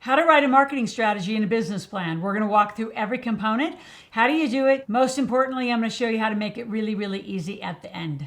How to write a marketing strategy and a business plan. We're going to walk through every component. How do you do it? Most importantly, I'm going to show you how to make it really, really easy at the end.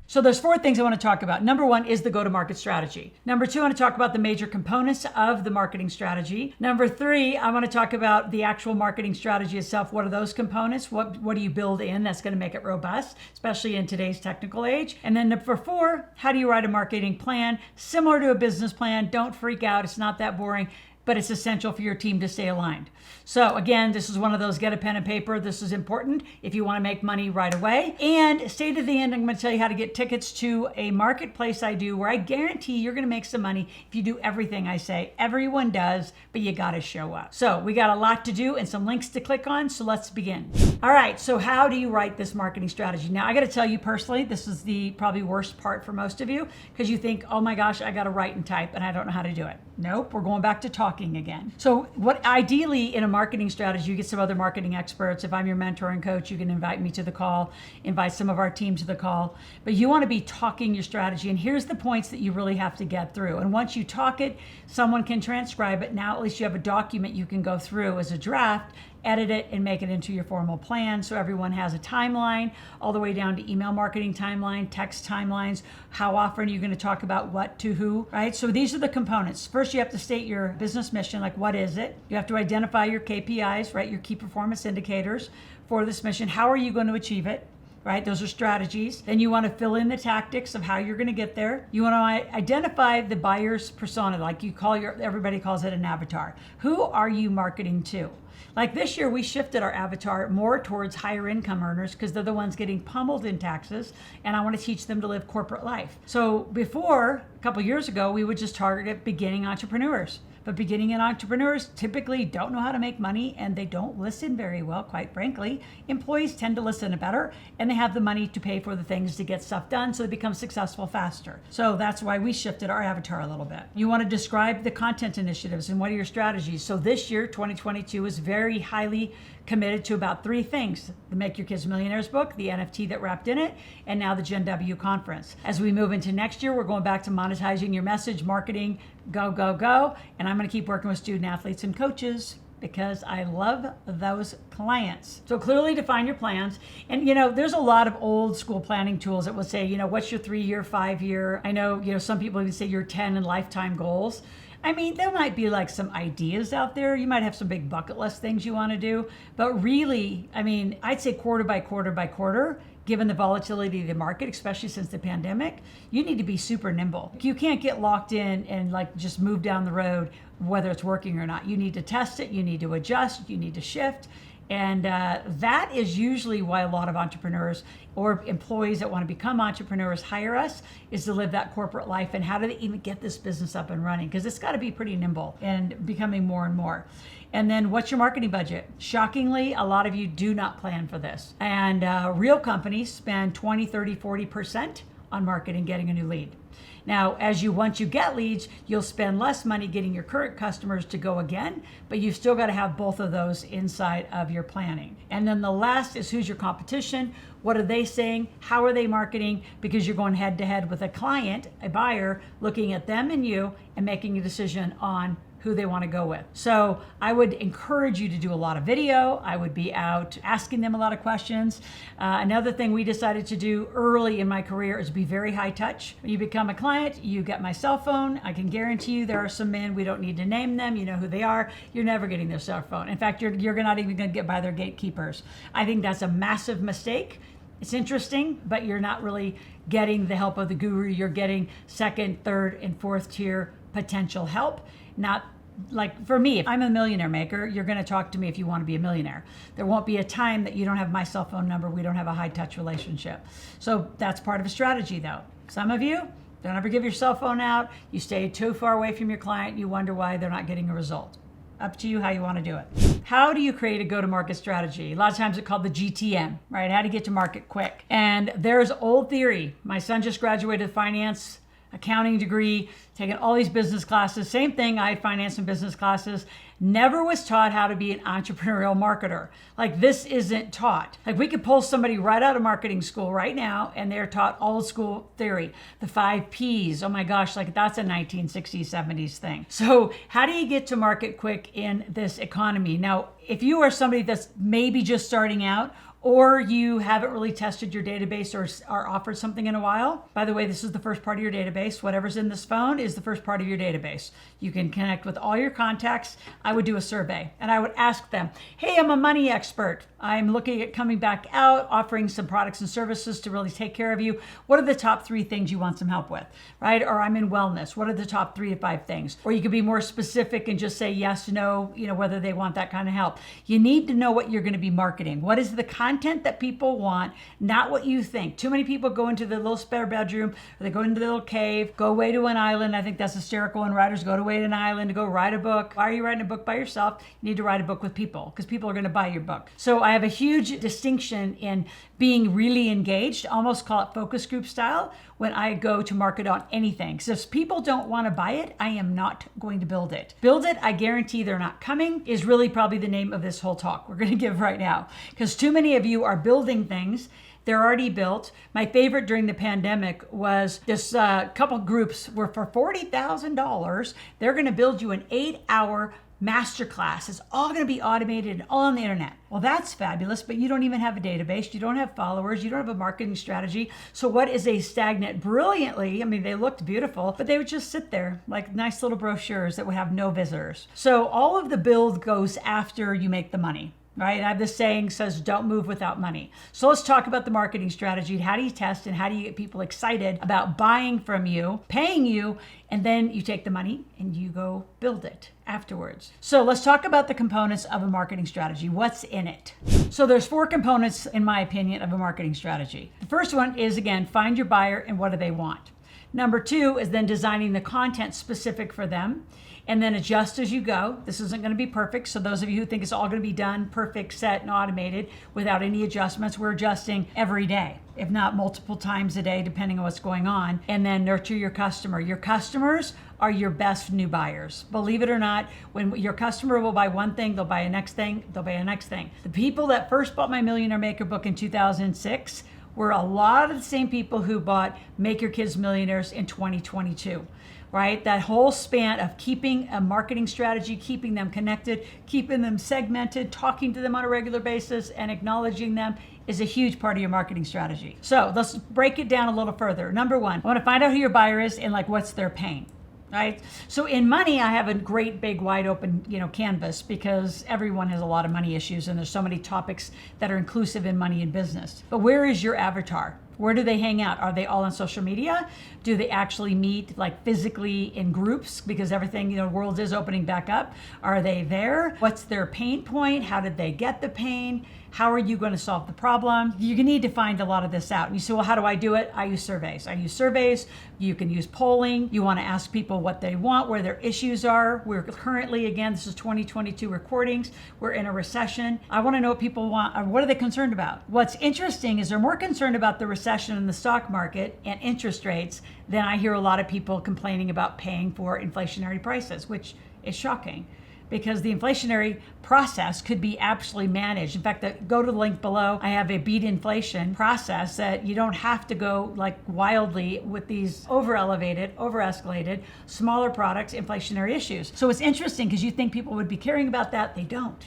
So there's 4 things I want to talk about. Number 1 is the go-to-market strategy. Number 2, I want to talk about the major components of the marketing strategy. Number 3, I want to talk about the actual marketing strategy itself. What are those components? What do you build in that's going to make it robust, especially in today's technical age? And then number 4, how do you write a marketing plan? Similar to a business plan. Don't freak out. It's not that boring, but it's essential for your team to stay aligned. So again, this is one of those get a pen and paper. This is important if you want to make money right away. And stay to the end. I'm going to tell you how to get tickets to a marketplace I do where I guarantee you're going to make some money if you do everything I say. Everyone does, but you got to show up. So we got a lot to do and some links to click on. So let's begin. All right. So how do you write this marketing strategy? Now I got to tell you personally, this is the probably worst part for most of you because you think, oh my gosh, I got to write and type and I don't know how to do it. Nope. We're going back to talking again. So what ideally in a marketing strategy, you get some other marketing experts. If I'm your mentor and coach, you can invite me to the call, invite some of our team to the call, but you want to be talking your strategy. And here's the points that you really have to get through. And once you talk it, someone can transcribe it. Now at least you have a document you can go through as a draft, edit it and make it into your formal plan. So everyone has a timeline all the way down to email marketing timeline, text timelines, how often you're going to talk about what to who, right? So these are the components. First, you have to state your business mission, like what is it? You have to identify your KPIs, right? Your key performance indicators for this mission. How are you going to achieve it? Right? Those are strategies. Then you want to fill in the tactics of how you're going to get there. You want to identify the buyer's persona, like everybody calls it an avatar. Who are you marketing to? Like this year, we shifted our avatar more towards higher income earners because they're the ones getting pummeled in taxes, and I want to teach them to live corporate life. So before, a couple years ago, we would just target beginning entrepreneurs. But beginning entrepreneurs typically don't know how to make money and they don't listen very well, quite frankly. Employees tend to listen better and they have the money to pay for the things to get stuff done so they become successful faster. So that's why we shifted our avatar a little bit. You want to describe the content initiatives and what are your strategies. So this year, 2022, is very highly committed to about 3 things: the Make Your Kids Millionaires book, the NFT that wrapped in it, and now the Gen W conference. As we move into next year, we're going back to monetizing your message, marketing, go, go, go. And I'm going to keep working with student athletes and coaches because I love those clients. So clearly define your plans. And, there's a lot of old school planning tools that will say, what's your 3-year, 5-year? I know, some people even say your 10 and lifetime goals. I mean, there might be like some ideas out there. You might have some big bucket list things you want to do. But really, I'd say quarter by quarter by quarter, given the volatility of the market, especially since the pandemic, you need to be super nimble. You can't get locked in and just move down the road, whether it's working or not. You need to test it. You need to adjust. You need to shift. And that is usually why a lot of entrepreneurs or employees that want to become entrepreneurs hire us, is to live that corporate life. And how do they even get this business up and running? Because it's got to be pretty nimble and becoming more and more. And then what's your marketing budget? Shockingly, a lot of you do not plan for this. And real companies spend 20, 30, 40% on marketing, getting a new lead. Now, once you get leads, you'll spend less money getting your current customers to go again, but you've still got to have both of those inside of your planning. And then the last is who's your competition? What are they saying? How are they marketing? Because you're going head to head with a client, a buyer, looking at them and you and making a decision on who they want to go with. So I would encourage you to do a lot of video. I would be out asking them a lot of questions. Another thing we decided to do early in my career is be very high touch. When you become a client, you get my cell phone. I can guarantee you there are some men, we don't need to name them. You know who they are. You're never getting their cell phone. In fact, you're not even going to get by their gatekeepers. I think that's a massive mistake. It's interesting, but you're not really getting the help of the guru. You're getting second, third, and fourth tier potential help. Not like for me, if I'm a millionaire maker, you're going to talk to me if you want to be a millionaire. There won't be a time that you don't have my cell phone number. We don't have a high touch relationship. So that's part of a strategy though. Some of you don't ever give your cell phone out. You stay too far away from your client. You wonder why they're not getting a result. Up to you how you want to do it. How do you create a go-to-market strategy? A lot of times it's called the GTM, right? How to get to market quick. And there's old theory. My son just graduated finance accounting degree, taken all these business classes. Same thing, I had finance and business classes. Never was taught how to be an entrepreneurial marketer. Like, this isn't taught. Like, we could pull somebody right out of marketing school right now and they're taught old school theory. The 5 Ps, oh my gosh, like that's a 1960s, 70s thing. So how do you get to market quick in this economy? Now, if you are somebody that's maybe just starting out, or you haven't really tested your database or offered something in a while. By the way, this is the first part of your database. Whatever's in this phone is the first part of your database. You can connect with all your contacts. I would do a survey and I would ask them, hey, I'm a money expert. I'm looking at coming back out, offering some products and services to really take care of you. What are the top 3 things you want some help with, right? Or I'm in wellness. What are the top 3 to 5 things? Or you could be more specific and just say yes, no, whether they want that kind of help. You need to know what you're going to be marketing. What is the content that people want, not what you think. Too many people go into the little spare bedroom, or they go into the little cave, go away to an island. I think that's hysterical when writers go away to an island to go write a book. Why are you writing a book by yourself? You need to write a book with people because people are going to buy your book. So I have a huge distinction in being really engaged, almost call it focus group style, when I go to market on anything. So if people don't want to buy it, I am not going to build it. Build it, I guarantee they're not coming, is really probably the name of this whole talk we're going to give right now. Because too many of you are building things. They're already built. My favorite during the pandemic was this couple groups were for $40,000. They're going to build you an 8-hour masterclass. It's all going to be automated and all on the internet. Well, that's fabulous, but you don't even have a database. You don't have followers. You don't have a marketing strategy. So what is a stagnant? Brilliantly, I mean, they looked beautiful, but they would just sit there like nice little brochures that would have no visitors. So all of the build goes after you make the money. Right? I have this saying says, don't move without money. So let's talk about the marketing strategy. How do you test and how do you get people excited about buying from you, paying you, and then you take the money and you go build it afterwards. So let's talk about the components of a marketing strategy. What's in it? So there's 4 components, in my opinion, of a marketing strategy. The first one is, again, find your buyer and what do they want. Number 2 is then designing the content specific for them. And then adjust as you go. This isn't going to be perfect. So those of you who think it's all going to be done, perfect, set, and automated without any adjustments, we're adjusting every day, if not multiple times a day, depending on what's going on. And then nurture your customer. Your customers are your best new buyers. Believe it or not, when your customer will buy one thing, they'll buy a next thing, they'll buy a next thing. The people that first bought my Millionaire Maker book in 2006 were a lot of the same people who bought Make Your Kids Millionaires in 2022. Right? That whole span of keeping a marketing strategy, keeping them connected, keeping them segmented, talking to them on a regular basis, and acknowledging them is a huge part of your marketing strategy. So let's break it down a little further. Number 1, I want to find out who your buyer is and like what's their pain. Right? So in money, I have a great big wide open, canvas because everyone has a lot of money issues and there's so many topics that are inclusive in money and business. But where is your avatar? Where do they hang out? Are they all on social media? Do they actually meet like physically in groups because everything, the world is opening back up? Are they there? What's their pain point? How did they get the pain? How are you going to solve the problem? You need to find a lot of this out. You say, well, how do I do it? I use surveys. You can use polling. You want to ask people what they want, where their issues are. We're currently, again, this is 2022 recordings. We're in a recession. I want to know what people want. Or what are they concerned about? What's interesting is they're more concerned about the recession in the stock market and interest rates than I hear a lot of people complaining about paying for inflationary prices, which is shocking. Because the inflationary process could be absolutely managed. In fact, go to the link below. I have a beat inflation process that you don't have to go like wildly with these over-elevated, over-escalated, smaller products, inflationary issues. So it's interesting because you think people would be caring about that. They don't.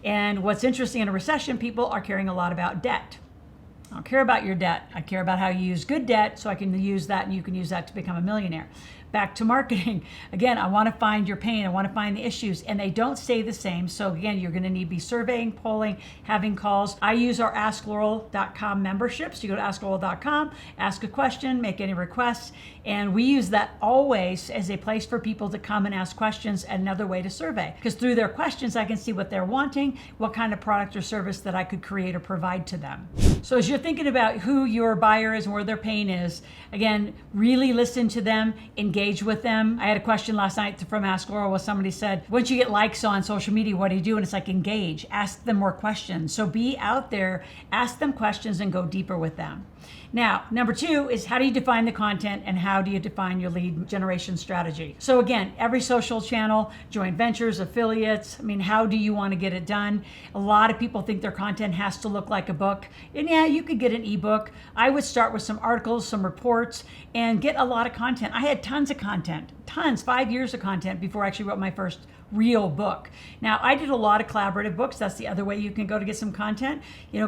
And what's interesting in a recession, people are caring a lot about debt. I don't care about your debt. I care about how you use good debt so I can use that and you can use that to become a millionaire. Back to marketing. Again, I want to find your pain. I want to find the issues and they don't stay the same. So again, you're going to need to be surveying, polling, having calls. I use our AskLoral.com membership. So you go to AskLoral.com, ask a question, make any requests. And we use that always as a place for people to come and ask questions, another way to survey. Because through their questions, I can see what they're wanting, what kind of product or service that I could create or provide to them. So as you're thinking about who your buyer is and where their pain is, again, really listen to them, engage with them. I had a question last night from Ask Loral where somebody said, once you get likes on social media, what do you do? And it's like, engage, ask them more questions. So be out there, ask them questions and go deeper with them. Now, number 2 is, how do you define the content and how do you define your lead generation strategy? So again, every social channel, joint ventures, affiliates, how do you want to get it done? A lot of people think their content has to look like a book. And yeah, you could get an ebook. I would start with some articles, some reports, and get a lot of content. I had tons of content, 5 years of content before I actually wrote my first real book. Now, I did a lot of collaborative books. That's the other way you can go to get some content,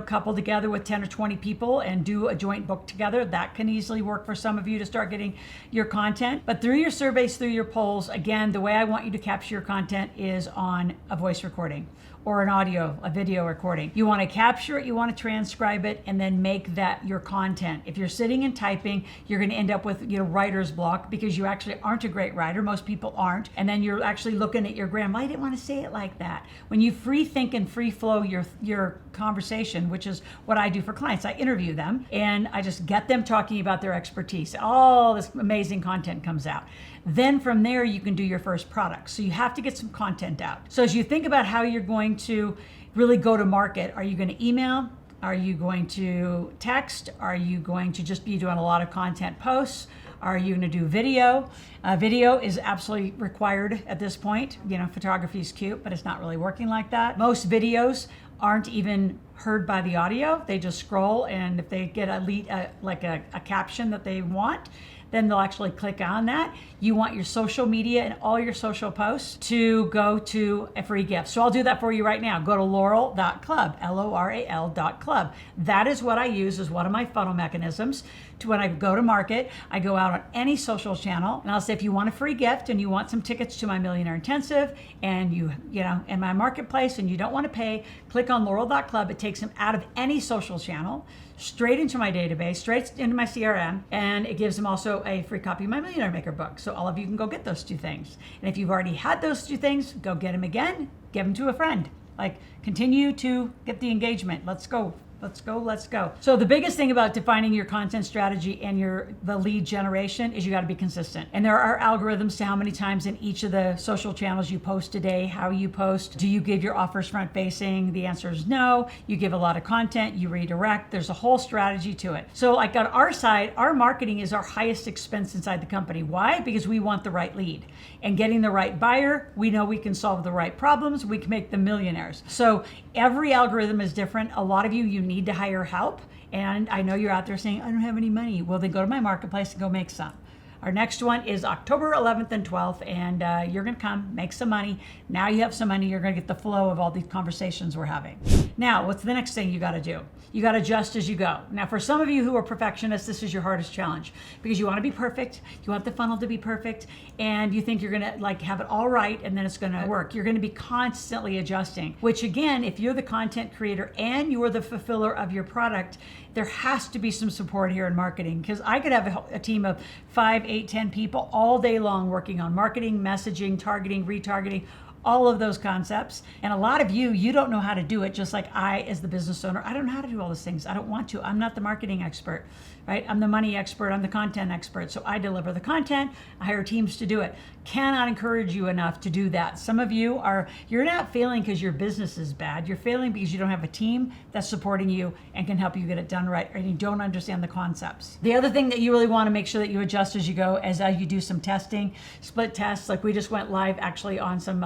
couple together with 10 or 20 people and do a joint book together. That can easily work for some of you to start getting your content. But through your surveys, through your polls, again, the way I want you to capture your content is on a voice recording or a video recording. You want to capture it, you want to transcribe it, and then make that your content. If you're sitting and typing, you're going to end up with writer's block because you actually aren't a great writer. Most people aren't. And then you're actually looking at your grammar. I didn't want to say it like that. When you free think and free flow your conversation, which is what I do for clients, I interview them and I just get them talking about their expertise. All this amazing content comes out. Then from there, you can do your first product. So you have to get some content out. So as you think about how you're going to really go to market, are you going to email? Are you going to text? Are you going to just be doing a lot of content posts? Are you going to do video? Video is absolutely required at this point. Photography is cute, but it's not really working like that. Most videos aren't even heard by the audio. They just scroll, and if they get a caption that they want, then they'll actually click on that. You want your social media and all your social posts to go to a free gift. So I'll do that for you right now. Go to loral.club, Loral.club. That is what I use as one of my funnel mechanisms to when I go to market. I go out on any social channel and I'll say, if you want a free gift and you want some tickets to my Millionaire Intensive and in my marketplace and you don't want to pay, click on Loral.club. It takes them out of any social channel, straight into my database, straight into my CRM, and it gives them also a free copy of my Millionaire Maker book. So all of you can go get those 2 things. And if you've already had those 2 things, go get them again, give them to a friend. Continue to get the engagement. Let's go. So the biggest thing about defining your content strategy and the lead generation is you got to be consistent. And there are algorithms to how many times in each of the social channels you post a day, how you post. Do you give your offers front facing? The answer is no. You give a lot of content, you redirect. There's a whole strategy to it. So on our side, our marketing is our highest expense inside the company. Why? Because we want the right lead. And getting the right buyer, we know we can solve the right problems. We can make them millionaires. So every algorithm is different. A lot of you need to hire help. And I know you're out there saying, I don't have any money. Well, then go to my marketplace and go make some. Our next one is October 11th and 12th, and you're going to come, make some money. Now you have some money, you're going to get the flow of all these conversations we're having. Now, what's the next thing you got to do? You got to adjust as you go. Now, for some of you who are perfectionists, this is your hardest challenge because you want to be perfect. You want the funnel to be perfect, and you think you're going to have it all right, and then it's going to work. You're going to be constantly adjusting, which again, if you're the content creator and you're the fulfiller of your product, there has to be some support here in marketing because I could have a team of 5, 8, 10 people all day long working on marketing, messaging, targeting, retargeting, all of those concepts. And a lot of you don't know how to do it, just like I, as the business owner, I don't know how to do all those things. I don't want to. I'm not the marketing expert, right? I'm the money expert. I'm the content expert. So I deliver the content. I hire teams to do it. Cannot encourage you enough to do that. Some of you you're not failing because your business is bad. You're failing because you don't have a team that's supporting you and can help you get it done right, and you don't understand the concepts. The other thing that you really want to make sure that you adjust as you go is you do some testing, split tests. Like we just went live actually on some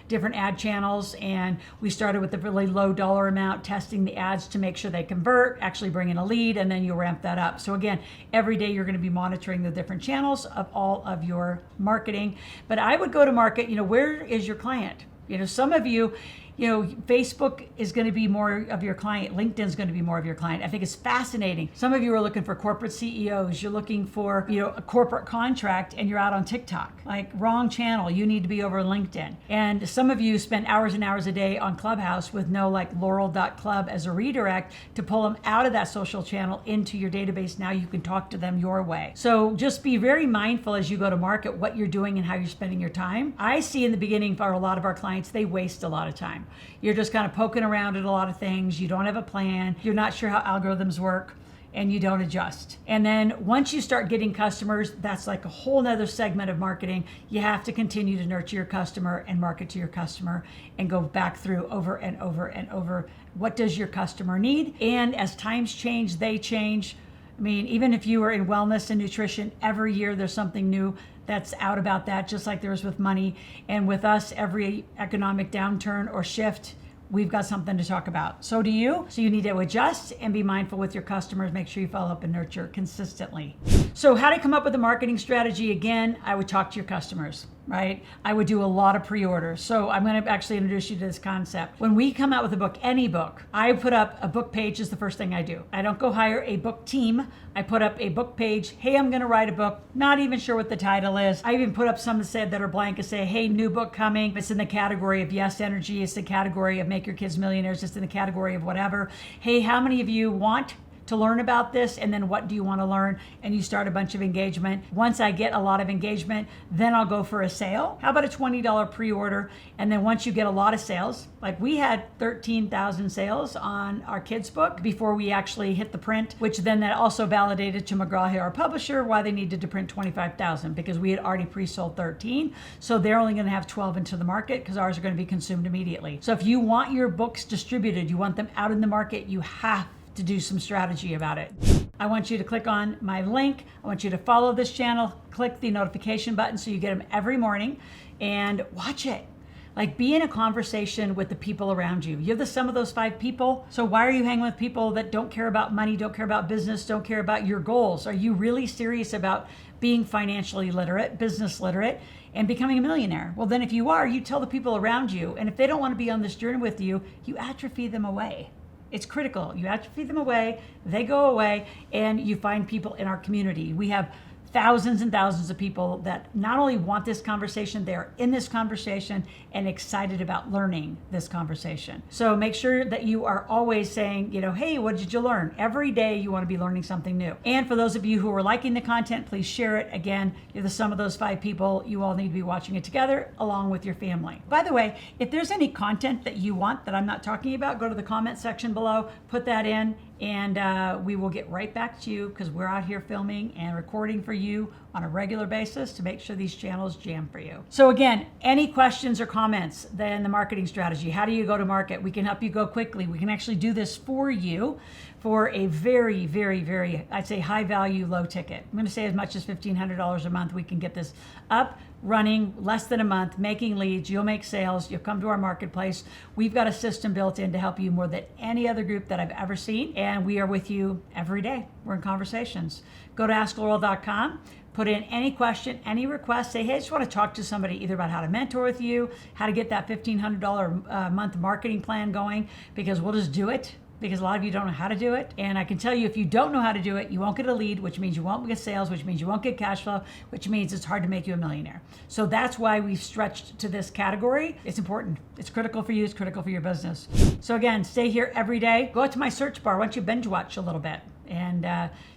different ad channels, and we started with a really low dollar amount, testing the ads to make sure they convert, actually bring in a lead, and then you ramp that up. So again, every day you're going to be monitoring the different channels of all of your marketing. But I would go to market, where is your client? Some of you, Facebook is going to be more of your client. LinkedIn is going to be more of your client. I think it's fascinating. Some of you are looking for corporate CEOs. You're looking for, a corporate contract, and you're out on TikTok. Wrong channel. You need to be over LinkedIn. And some of you spend hours and hours a day on Clubhouse with no Loral.club as a redirect to pull them out of that social channel into your database. Now you can talk to them your way. So just be very mindful as you go to market what you're doing and how you're spending your time. I see in the beginning for a lot of our clients, they waste a lot of time. You're just kind of poking around at a lot of things. You don't have a plan. You're not sure how algorithms work, and you don't adjust. And then once you start getting customers, that's like a whole nother segment of marketing. You have to continue to nurture your customer and market to your customer and go back through over and over and over. What does your customer need? And as times change, they change. I mean, even if you are in wellness and nutrition, every year there's something new that's out about that, just like there is with money. And with us, every economic downturn or shift, we've got something to talk about. So do you. So you need to adjust and be mindful with your customers. Make sure you follow up and nurture consistently. So how to come up with a marketing strategy? Again, I would talk to your customers, right? I would do a lot of pre-orders. So I'm going to actually introduce you to this concept. When we come out with a book, any book, I put up a book page is the first thing I do. I don't go hire a book team. I put up a book page. Hey, I'm going to write a book. Not even sure what the title is. I even put up some that are blank and say, hey, new book coming. It's in the category of yes energy. It's the category of make your kids millionaires. It's in the category of whatever. Hey, how many of you want to learn about this, and then what do you want to learn? And you start a bunch of engagement. Once I get a lot of engagement, then I'll go for a sale. How about a $20 pre-order? And then once you get a lot of sales, like we had 13,000 sales on our kids book before we actually hit the print, which then that also validated to McGraw-Hill, our publisher, why they needed to print 25,000 because we had already pre-sold 13. So they're only going to have 12 into the market because ours are going to be consumed immediately. So if you want your books distributed, you want them out in the market, you have to do some strategy about it. I want you to click on my link. I want you to follow this channel, click the notification button so you get them every morning and watch it. Like be in a conversation with the people around you. You're the sum of those 5 people. So why are you hanging with people that don't care about money, don't care about business, don't care about your goals? Are you really serious about being financially literate, business literate, and becoming a millionaire? Well, then if you are, you tell the people around you. And if they don't want to be on this journey with you, you atrophy them away. It's critical. You atrophy them away, they go away, and you find people in our community. We have thousands and thousands of people that not only want this conversation, they are in this conversation and excited about learning this conversation. So make sure that you are always saying, hey, what did you learn? Every day you want to be learning something new. And for those of you who are liking the content, please share it. Again, you're the sum of those 5 people. You all need to be watching it together along with your family. By the way, if there's any content that you want that I'm not talking about, go to the comment section below, put that in, and we will get right back to you because we're out here filming and recording for you on a regular basis to make sure these channels jam for you. So again, any questions or comments then the marketing strategy, how do you go to market? We can help you go quickly. We can actually do this for you for a very, very, very, I'd say high value, low ticket. I'm going to say as much as $1,500 a month. We can get this up, running less than a month, making leads. You'll make sales. You'll come to our marketplace. We've got a system built in to help you more than any other group that I've ever seen. And we are with you every day. We're in conversations. Go to askloral.com. Put in any question, any request. Say, hey, I just want to talk to somebody either about how to mentor with you, how to get that $1,500 a month marketing plan going, because we'll just do it. Because a lot of you don't know how to do it. And I can tell you, if you don't know how to do it, you won't get a lead, which means you won't get sales, which means you won't get cash flow, which means it's hard to make you a millionaire. So that's why we've stretched to this category. It's important. It's critical for you. It's critical for your business. So again, stay here every day. Go out to my search bar. Why don't you binge watch a little bit and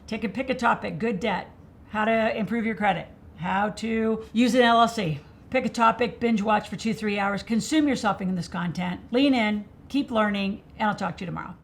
pick a topic, good debt, how to improve your credit, how to use an LLC. Pick a topic, binge watch for 2-3 hours, consume yourself in this content, lean in, keep learning, and I'll talk to you tomorrow.